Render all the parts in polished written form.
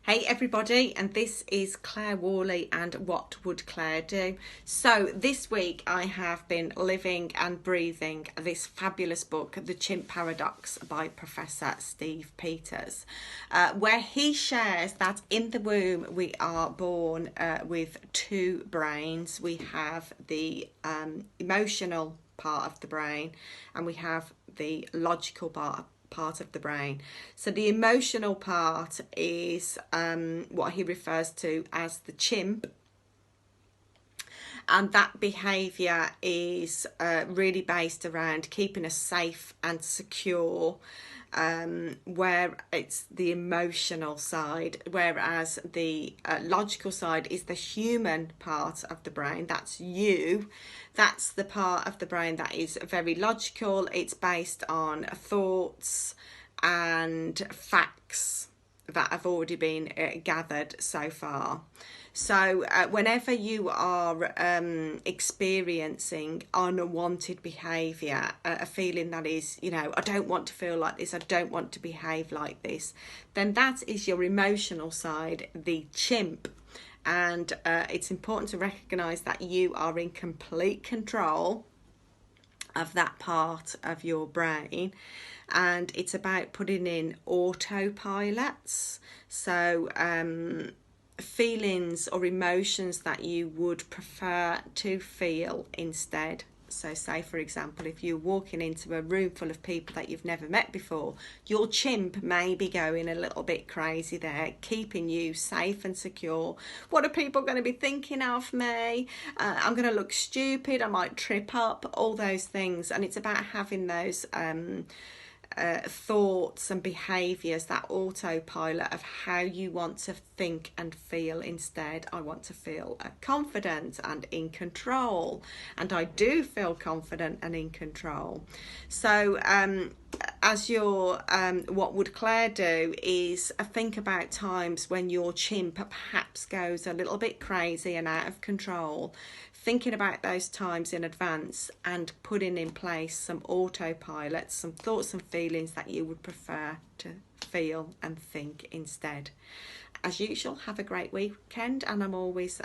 Hey everybody, and this is Clare Whalley and What Would Clare Do? So this week I have been living and breathing this fabulous book, The Chimp Paradox by Professor Steve Peters, where he shares that in the womb we are born with two brains. We have the emotional part of the brain and we have the logical part of the brain. So the emotional part is what he refers to as the chimp, and that behaviour is really based around keeping us safe and secure, where it's the emotional side, whereas the logical side is the human part of the brain. That's you. That's the part of the brain that is very logical. It's based on thoughts and facts that have already been gathered so far. So whenever you are experiencing unwanted behaviour, a feeling that is, I don't want to feel like this, I don't want to behave like this, then that is your emotional side, the chimp. And it's important to recognise that you are in complete control of that part of your brain, and it's about putting in autopilots. So feelings or emotions that you would prefer to feel instead. So say, for example, if you're walking into a room full of people that you've never met before, your chimp may be going a little bit crazy there, keeping you safe and secure. What are people going to be thinking of me? I'm going to look stupid, I might trip up, all those things. And it's about having those thoughts and behaviours, that autopilot of how you want to think and feel instead. I want to feel confident and in control, and I do feel confident and in control. So as your what would Clare do is think about times when your chimp perhaps goes a little bit crazy and out of control, thinking about those times in advance and putting in place some autopilots, some thoughts and feelings that you would prefer to feel and think instead. As usual, have a great weekend, and I'm always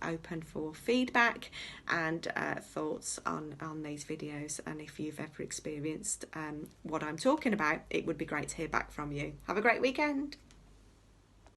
open for feedback and thoughts on these videos. And if you've ever experienced what I'm talking about, it would be great to hear back from you. Have a great weekend.